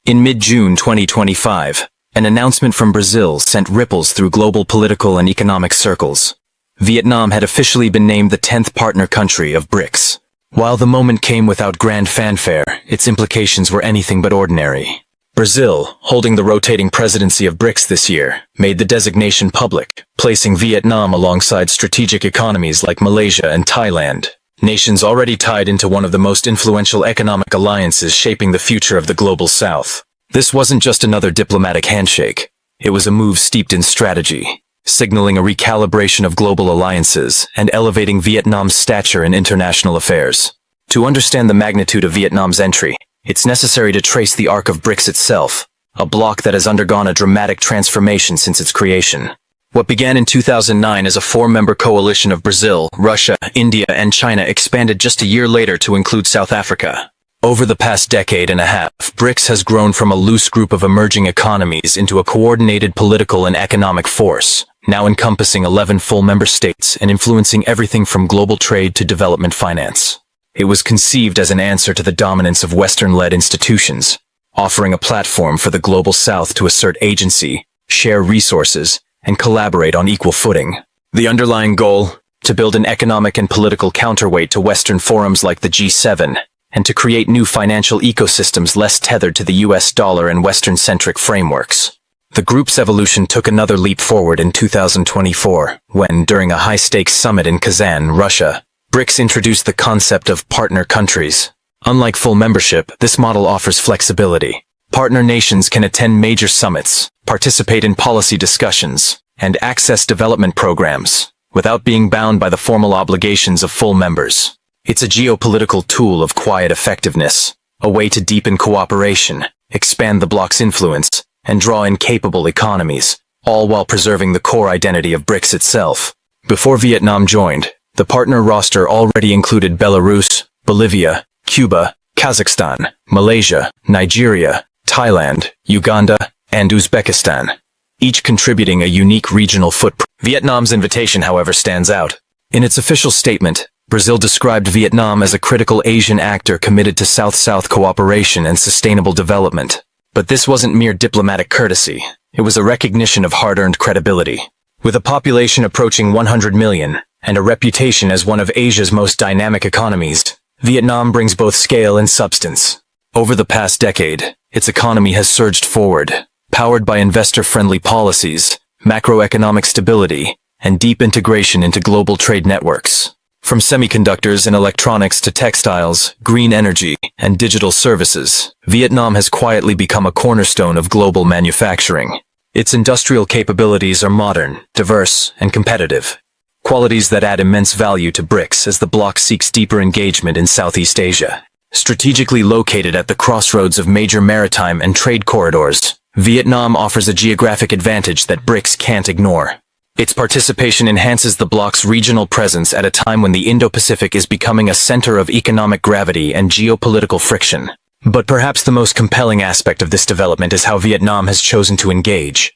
In mid-June 2025, an announcement from Brazil sent ripples through global political and economic circles. Vietnam had officially been named the 10th partner country of BRICS. While the moment came without grand fanfare, its implications were anything but ordinary. Brazil, holding the rotating presidency of BRICS this year, made the designation public, placing Vietnam alongside strategic economies like Malaysia and Thailand, nations already tied into one of the most influential economic alliances shaping the future of the global South. This wasn't just another diplomatic handshake. It was a move steeped in strategy, signaling a recalibration of global alliances and elevating Vietnam's stature in international affairs. To understand the magnitude of Vietnam's entry, it's necessary to trace the arc of BRICS itself, a bloc that has undergone a dramatic transformation since its creation. What began in 2009 as a four-member coalition of Brazil, Russia, India, and China expanded just a year later to include South Africa. Over the past decade and a half, BRICS has grown from a loose group of emerging economies into a coordinated political and economic force, now encompassing 11 full member states and influencing everything from global trade to development finance. It was conceived as an answer to the dominance of Western-led institutions, offering a platform for the global South to assert agency, share resources, and collaborate on equal footing. The underlying goal? To build an economic and political counterweight to Western forums like the G7, and to create new financial ecosystems less tethered to the US dollar and Western-centric frameworks. The group's evolution took another leap forward in 2024, when, during a high-stakes summit in Kazan, Russia, BRICS introduced the concept of partner countries. Unlike full membership, this model offers flexibility. Partner nations can attend major summits, participate in policy discussions, and access development programs, without being bound by the formal obligations of full members. It's a geopolitical tool of quiet effectiveness, a way to deepen cooperation, expand the bloc's influence, and draw in capable economies, all while preserving the core identity of BRICS itself. Before Vietnam joined, the partner roster already included Belarus, Bolivia, Cuba, Kazakhstan, Malaysia, Nigeria, Thailand, Uganda, and Uzbekistan, each contributing a unique regional footprint. Vietnam's invitation, however, stands out. In its official statement, Brazil described Vietnam as a critical Asian actor committed to South-South cooperation and sustainable development. But this wasn't mere diplomatic courtesy. It was a recognition of hard-earned credibility. With a population approaching 100 million, and a reputation as one of Asia's most dynamic economies, Vietnam brings both scale and substance. Over the past decade, its economy has surged forward, powered by investor-friendly policies, macroeconomic stability, and deep integration into global trade networks. From semiconductors and electronics to textiles, green energy, and digital services, Vietnam has quietly become a cornerstone of global manufacturing. Its industrial capabilities are modern, diverse, and competitive, qualities that add immense value to BRICS as the bloc seeks deeper engagement in Southeast Asia. Strategically located at the crossroads of major maritime and trade corridors, Vietnam offers a geographic advantage that BRICS can't ignore. Its participation enhances the bloc's regional presence at a time when the Indo-Pacific is becoming a center of economic gravity and geopolitical friction. But perhaps the most compelling aspect of this development is how Vietnam has chosen to engage.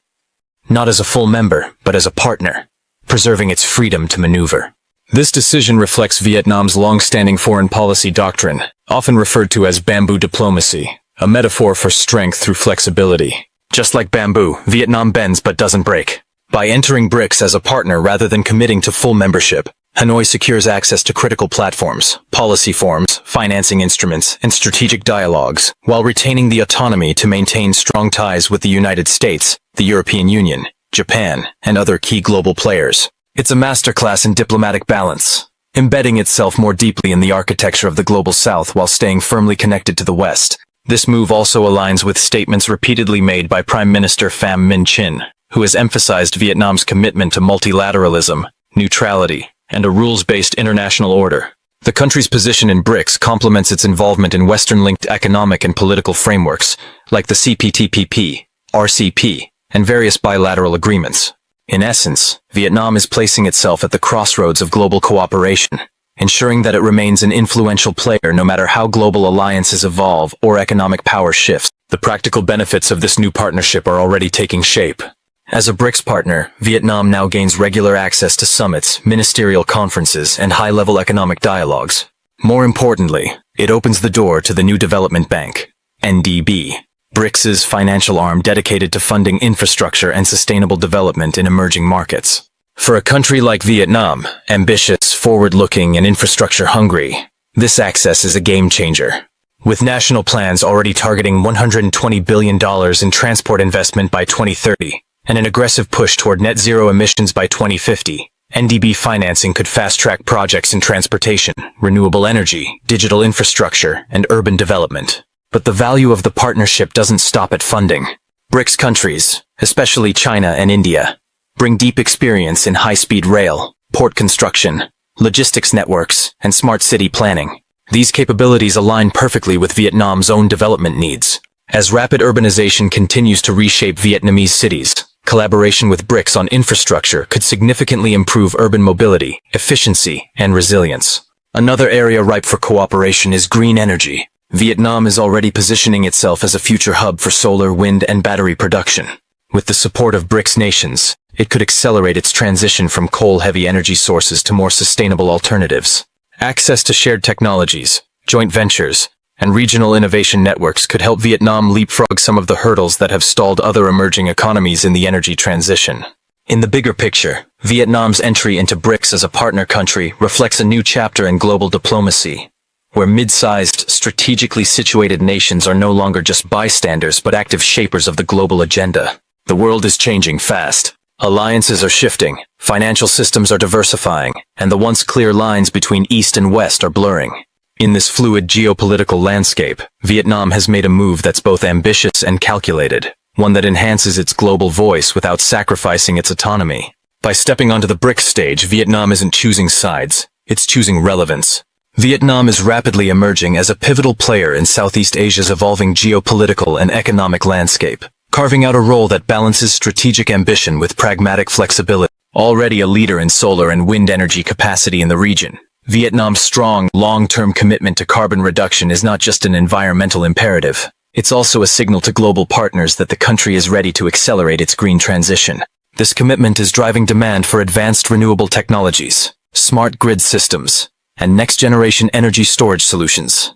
Not as a full member, but as a partner, preserving its freedom to maneuver. This decision reflects Vietnam's long-standing foreign policy doctrine, often referred to as bamboo diplomacy, a metaphor for strength through flexibility. Just like bamboo, Vietnam bends but doesn't break. By entering BRICS as a partner rather than committing to full membership, Hanoi secures access to critical platforms, policy forums, financing instruments, and strategic dialogues, while retaining the autonomy to maintain strong ties with the United States, the European Union, Japan, and other key global players. It's a masterclass in diplomatic balance, embedding itself more deeply in the architecture of the global South while staying firmly connected to the West. This move also aligns with statements repeatedly made by Prime Minister Pham Minh Chinh, who has emphasized Vietnam's commitment to multilateralism, neutrality, and a rules-based international order. The country's position in BRICS complements its involvement in Western-linked economic and political frameworks, like the CPTPP, RCP, and various bilateral agreements. In essence, Vietnam is placing itself at the crossroads of global cooperation, ensuring that it remains an influential player no matter how global alliances evolve or economic power shifts. The practical benefits of this new partnership are already taking shape. As a BRICS partner, Vietnam now gains regular access to summits, ministerial conferences, and high-level economic dialogues. More importantly, it opens the door to the new development bank, NDB. BRICS's financial arm dedicated to funding infrastructure and sustainable development in emerging markets. For a country like Vietnam, ambitious, forward-looking, and infrastructure-hungry, this access is a game-changer. With national plans already targeting $120 billion in transport investment by 2030, and an aggressive push toward net zero emissions by 2050, NDB financing could fast-track projects in transportation, renewable energy, digital infrastructure, and urban development. But the value of the partnership doesn't stop at funding. BRICS countries, especially China and India, bring deep experience in high-speed rail, port construction, logistics networks, and smart city planning. These capabilities align perfectly with Vietnam's own development needs. As rapid urbanization continues to reshape Vietnamese cities, collaboration with BRICS on infrastructure could significantly improve urban mobility, efficiency, and resilience. Another area ripe for cooperation is green energy. Vietnam is already positioning itself as a future hub for solar, wind, and battery production. With the support of BRICS nations, it could accelerate its transition from coal-heavy energy sources to more sustainable alternatives. Access to shared technologies, joint ventures, and regional innovation networks could help Vietnam leapfrog some of the hurdles that have stalled other emerging economies in the energy transition. In the bigger picture, Vietnam's entry into BRICS as a partner country reflects a new chapter in global diplomacy, where mid-sized, strategically situated nations are no longer just bystanders but active shapers of the global agenda. The world is changing fast. Alliances are shifting, financial systems are diversifying, and the once clear lines between East and West are blurring. In this fluid geopolitical landscape, Vietnam has made a move that's both ambitious and calculated, one that enhances its global voice without sacrificing its autonomy. By stepping onto the BRICS stage, Vietnam isn't choosing sides, it's choosing relevance. Vietnam is rapidly emerging as a pivotal player in Southeast Asia's evolving geopolitical and economic landscape, carving out a role that balances strategic ambition with pragmatic flexibility. Already a leader in solar and wind energy capacity in the region, Vietnam's strong, long-term commitment to carbon reduction is not just an environmental imperative. It's also a signal to global partners that the country is ready to accelerate its green transition. This commitment is driving demand for advanced renewable technologies, smart grid systems, and next-generation energy storage solutions.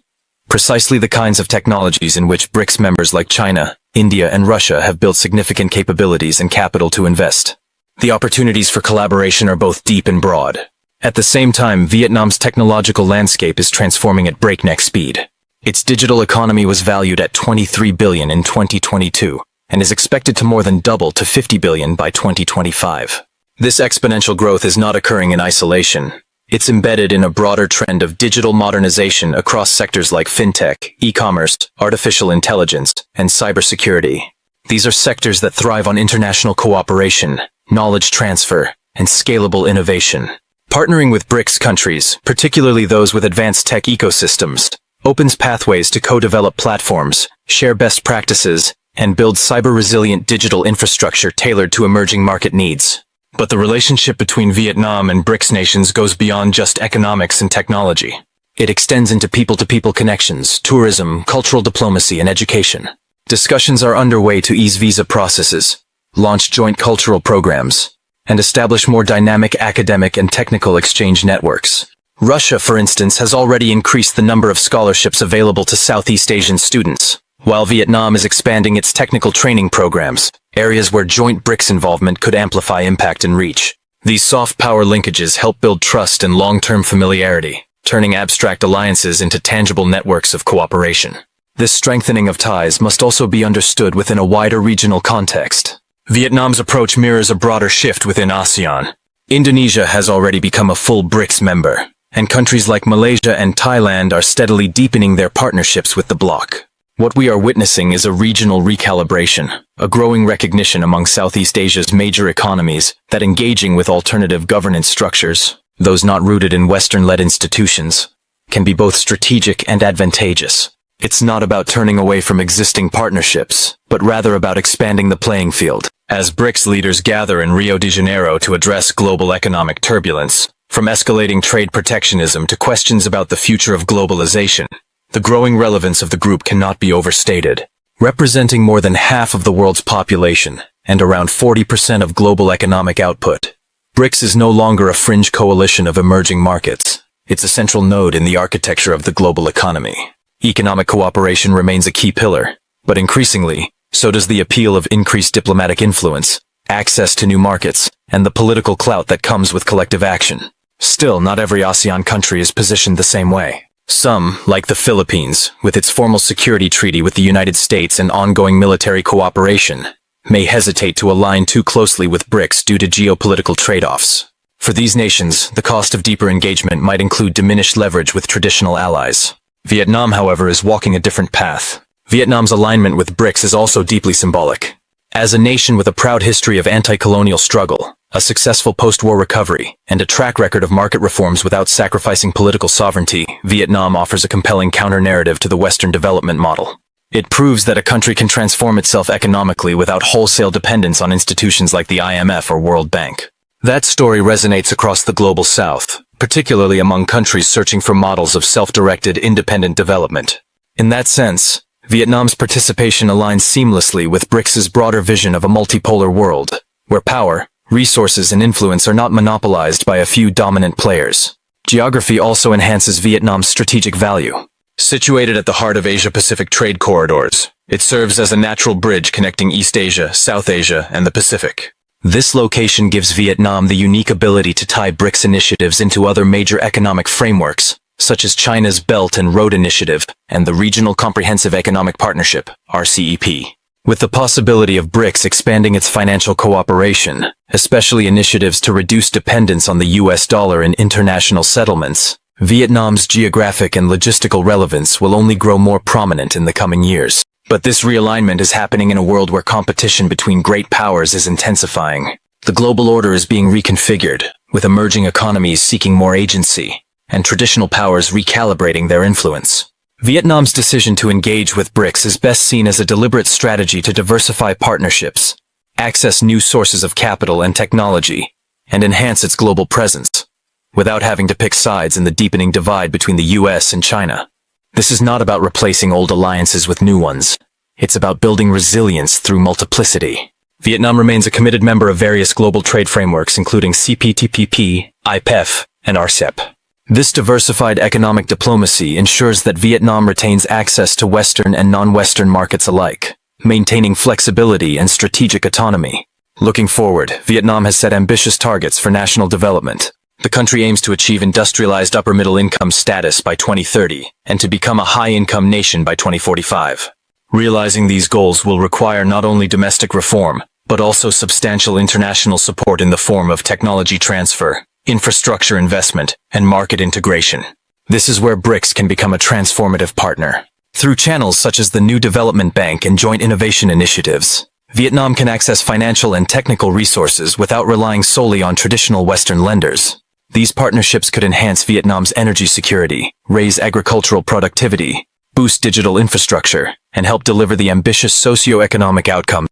Precisely the kinds of technologies in which BRICS members like China, India, and Russia have built significant capabilities and capital to invest. The opportunities for collaboration are both deep and broad. At the same time, Vietnam's technological landscape is transforming at breakneck speed. Its digital economy was valued at $23 billion in 2022 and is expected to more than double to $50 billion by 2025. This exponential growth is not occurring in isolation. It's embedded in a broader trend of digital modernization across sectors like fintech, e-commerce, artificial intelligence, and cybersecurity. These are sectors that thrive on international cooperation, knowledge transfer, and scalable innovation. Partnering with BRICS countries, particularly those with advanced tech ecosystems, opens pathways to co-develop platforms, share best practices, and build cyber-resilient digital infrastructure tailored to emerging market needs. But the relationship between Vietnam and BRICS nations goes beyond just economics and technology. It extends into people-to-people connections, tourism, cultural diplomacy, and education. Discussions are underway to ease visa processes, launch joint cultural programs, and establish more dynamic academic and technical exchange networks. Russia, for instance, has already increased the number of scholarships available to Southeast Asian students, while Vietnam is expanding its technical training programs, areas where joint BRICS involvement could amplify impact and reach. These soft power linkages help build trust and long-term familiarity, turning abstract alliances into tangible networks of cooperation. This strengthening of ties must also be understood within a wider regional context. Vietnam's approach mirrors a broader shift within ASEAN. Indonesia has already become a full BRICS member, and countries like Malaysia and Thailand are steadily deepening their partnerships with the bloc. What we are witnessing is a regional recalibration, a growing recognition among Southeast Asia's major economies that engaging with alternative governance structures, those not rooted in Western-led institutions, can be both strategic and advantageous. It's not about turning away from existing partnerships, but rather about expanding the playing field. As BRICS leaders gather in Rio de Janeiro to address global economic turbulence, from escalating trade protectionism to questions about the future of globalization, the growing relevance of the group cannot be overstated. Representing more than half of the world's population and around 40% of global economic output, BRICS is no longer a fringe coalition of emerging markets. It's a central node in the architecture of the global economy. Economic cooperation remains a key pillar, But increasingly, so does the appeal of increased diplomatic influence, access to new markets, and the political clout that comes with collective action. Still, not every ASEAN country is positioned the same way. Some, like the Philippines, with its formal security treaty with the United States and ongoing military cooperation, may hesitate to align too closely with BRICS due to geopolitical trade-offs. For these nations, the cost of deeper engagement might include diminished leverage with traditional allies. Vietnam, however, is walking a different path. Vietnam's alignment with BRICS is also deeply symbolic. As a nation with a proud history of anti-colonial struggle, a successful post-war recovery, and a track record of market reforms without sacrificing political sovereignty, Vietnam offers a compelling counter-narrative to the Western development model. It proves that a country can transform itself economically without wholesale dependence on institutions like the IMF or World Bank. That story resonates across the global South, particularly among countries searching for models of self-directed, independent development. In that sense, Vietnam's participation aligns seamlessly with BRICS's broader vision of a multipolar world, where power, resources, and influence are not monopolized by a few dominant players. Geography also enhances Vietnam's strategic value. Situated at the heart of Asia-Pacific trade corridors, it serves as a natural bridge connecting East Asia, South Asia, and the Pacific. This location gives Vietnam the unique ability to tie BRICS initiatives into other major economic frameworks, such as China's Belt and Road Initiative and the Regional Comprehensive Economic Partnership, RCEP. With the possibility of BRICS expanding its financial cooperation, especially initiatives to reduce dependence on the US dollar in international settlements, Vietnam's geographic and logistical relevance will only grow more prominent in the coming years. But this realignment is happening in a world where competition between great powers is intensifying. The global order is being reconfigured, with emerging economies seeking more agency, and traditional powers recalibrating their influence. Vietnam's decision to engage with BRICS is best seen as a deliberate strategy to diversify partnerships, access new sources of capital and technology, and enhance its global presence, without having to pick sides in the deepening divide between the US and China. This is not about replacing old alliances with new ones. It's about building resilience through multiplicity. Vietnam remains a committed member of various global trade frameworks including CPTPP, IPEF, and RCEP. This diversified economic diplomacy ensures that Vietnam retains access to Western and non-Western markets alike, maintaining flexibility and strategic autonomy. Looking forward, Vietnam has set ambitious targets for national development. The country aims to achieve industrialized upper-middle-income status by 2030 and to become a high-income nation by 2045. Realizing these goals will require not only domestic reform, but also substantial international support in the form of technology transfer, infrastructure investment, and market integration. This is where BRICS can become a transformative partner. Through channels such as the New Development Bank and joint innovation initiatives, Vietnam can access financial and technical resources without relying solely on traditional Western lenders. These partnerships could enhance Vietnam's energy security, raise agricultural productivity, boost digital infrastructure, and help deliver the ambitious socio-economic outcomes.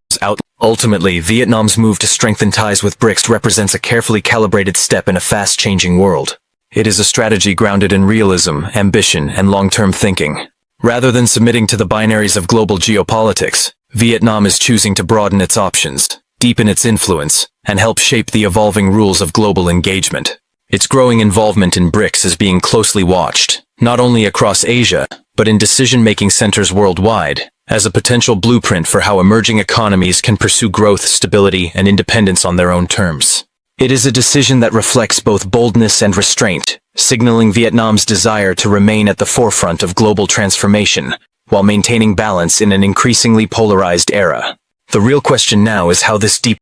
Ultimately, Vietnam's move to strengthen ties with BRICS represents a carefully calibrated step in a fast-changing world. It is a strategy grounded in realism, ambition, and long-term thinking. Rather than submitting to the binaries of global geopolitics, Vietnam is choosing to broaden its options, deepen its influence, and help shape the evolving rules of global engagement. Its growing involvement in BRICS is being closely watched, not only across Asia, but in decision-making centers worldwide, as a potential blueprint for how emerging economies can pursue growth, stability, and independence on their own terms. It is a decision that reflects both boldness and restraint, signaling Vietnam's desire to remain at the forefront of global transformation, while maintaining balance in an increasingly polarized era. The real question now is how this deep